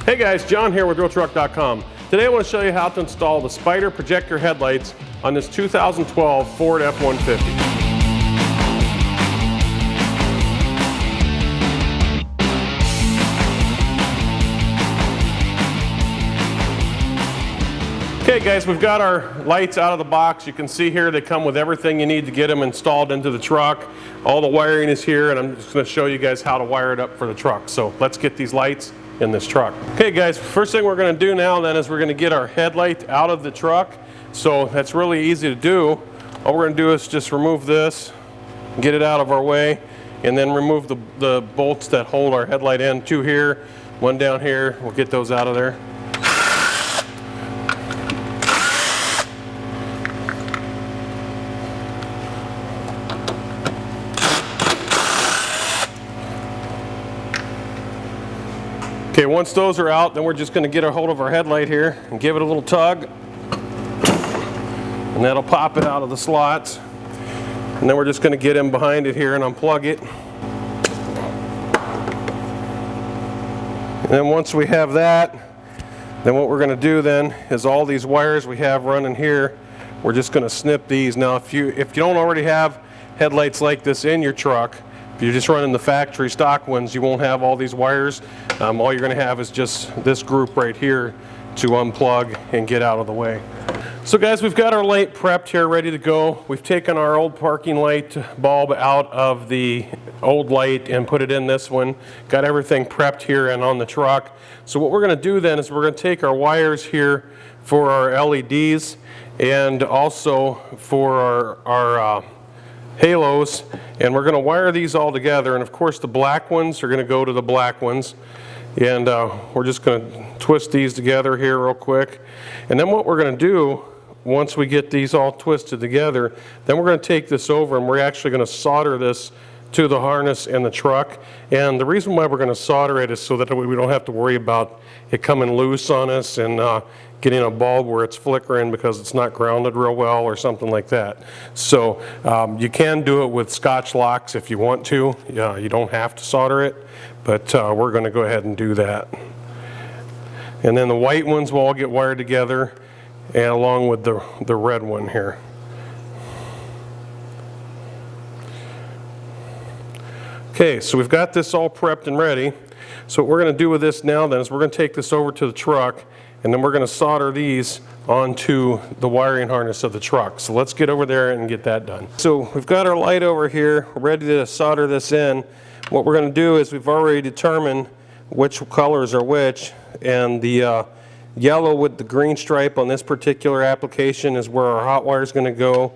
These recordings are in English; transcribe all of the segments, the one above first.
Hey guys, John here with RealTruck.com. Today I want to show you how to install the Spyder Projector Headlights on this 2012 Ford F150. Okay guys, we've got our lights out of the box. You can see here they come with everything you need to get them installed into the truck. All the wiring is here, and I'm just going to show you guys how to wire it up for the truck. So let's get these lights in this truck. Okay guys, first thing we're going to do now then is we're going to get our headlight out of the truck. So that's really easy to do. All we're going to do is just remove this, get it out of our way, and then remove the bolts that hold our headlight in. Two here, one down here. We'll get those out of there. Okay, once those are out, then we're just going to get a hold of our headlight here and give it a little tug, and that'll pop it out of the slots. And then we're just going to get in behind it here and unplug it. And then once we have that, then what we're going to do then is all these wires we have running here, we're just going to snip these. Now if you don't already have headlights like this in your truck, if you're just running the factory stock ones, you won't have all these wires. All you're going to have is just this group right here to unplug and get out of the way. So guys, we've got our light prepped here, ready to go. We've taken our old parking light bulb out of the old light and put it in this one. Got everything prepped here and on the truck. So what we're going to do then is we're going to take our wires here for our LEDs and also for our halos, and we're going to wire these all together. And of course the black ones are going to go to the black ones, and we're just going to twist these together here real quick. And then what we're going to do, once we get these all twisted together, then we're going to take this over and we're actually going to solder this to the harness in the truck. And the reason why we're going to solder it is so that we don't have to worry about it coming loose on us and getting a bulb where it's flickering because it's not grounded real well or something like that. So you can do it with Scotch locks if you want to. You don't have to solder it, but we're going to go ahead and do that. And then the white ones will all get wired together, and along with the red one here. Okay, so we've got this all prepped and ready. So what we're going to do with this now then is we're going to take this over to the truck, and then we're going to solder these onto the wiring harness of the truck. So let's get over there and get that done. So we've got our light over here, we're ready to solder this in. What we're going to do is we've already determined which colors are which, and the yellow with the green stripe on this particular application is where our hot wire is going to go,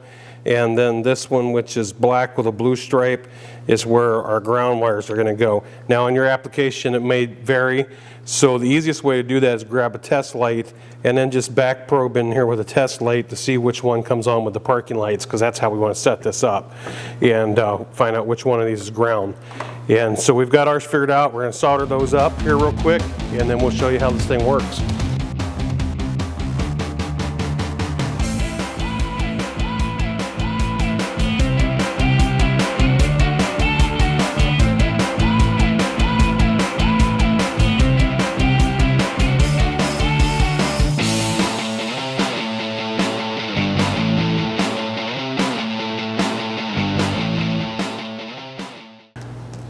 and then this one, which is black with a blue stripe, is where our ground wires are going to go. Now in your application it may vary, so the easiest way to do that is grab a test light and then just back probe in here with a test light to see which one comes on with the parking lights, because that's how we want to set this up, and find out which one of these is ground. And so we've got ours figured out. We're going to solder those up here real quick, and then we'll show you how this thing works.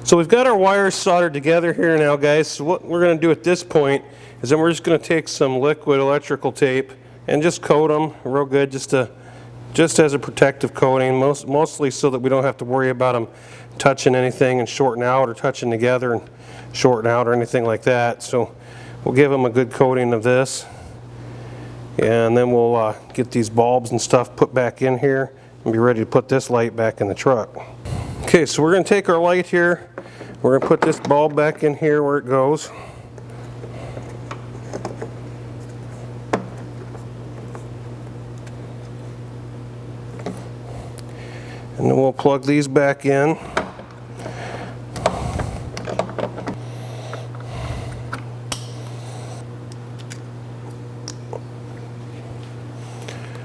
So we've got our wires soldered together here now, guys. So what we're going to do at this point is then we're just going to take some liquid electrical tape and just coat them real good, just as a protective coating, mostly so that we don't have to worry about them touching anything and shorting out, or touching together and shorting out, or anything like that. So we'll give them a good coating of this, and then we'll get these bulbs and stuff put back in here and be ready to put this light back in the truck. Okay, so we're going to take our light here, we're going to put this bulb back in here where it goes. And then we'll plug these back in.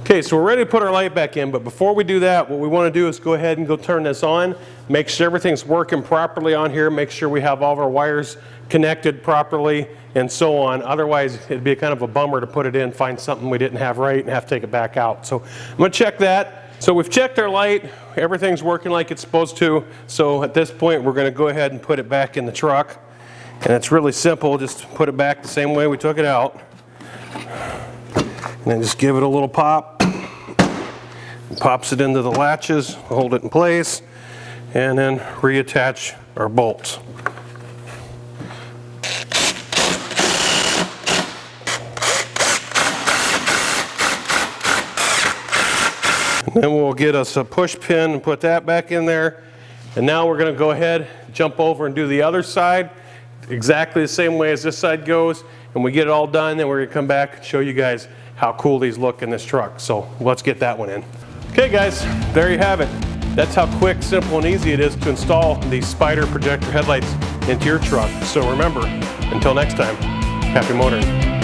Okay, so we're ready to put our light back in, but before we do that, what we want to do is go ahead and go turn this on. make sure everything's working properly on here, make sure we have all of our wires connected properly, and so on. Otherwise, it'd be kind of a bummer to put it in, find something we didn't have right, and have to take it back out. So I'm going to check that. So we've checked our light, everything's working like it's supposed to. So at this point, we're going to go ahead and put it back in the truck. And it's really simple, just put it back the same way we took it out. And then just give it a little pop. It pops it into the latches, hold it in place, and then reattach our bolts. Then we'll get us a push pin and put that back in there. And now we're going to go ahead, jump over and do the other side exactly the same way as this side goes. And we get it all done, then we're going to come back and show you guys how cool these look in this truck. So let's get that one in. Okay guys, there you have it. That's how quick, simple, and easy it is to install these Spyder projector headlights into your truck. So remember, until next time, happy motoring.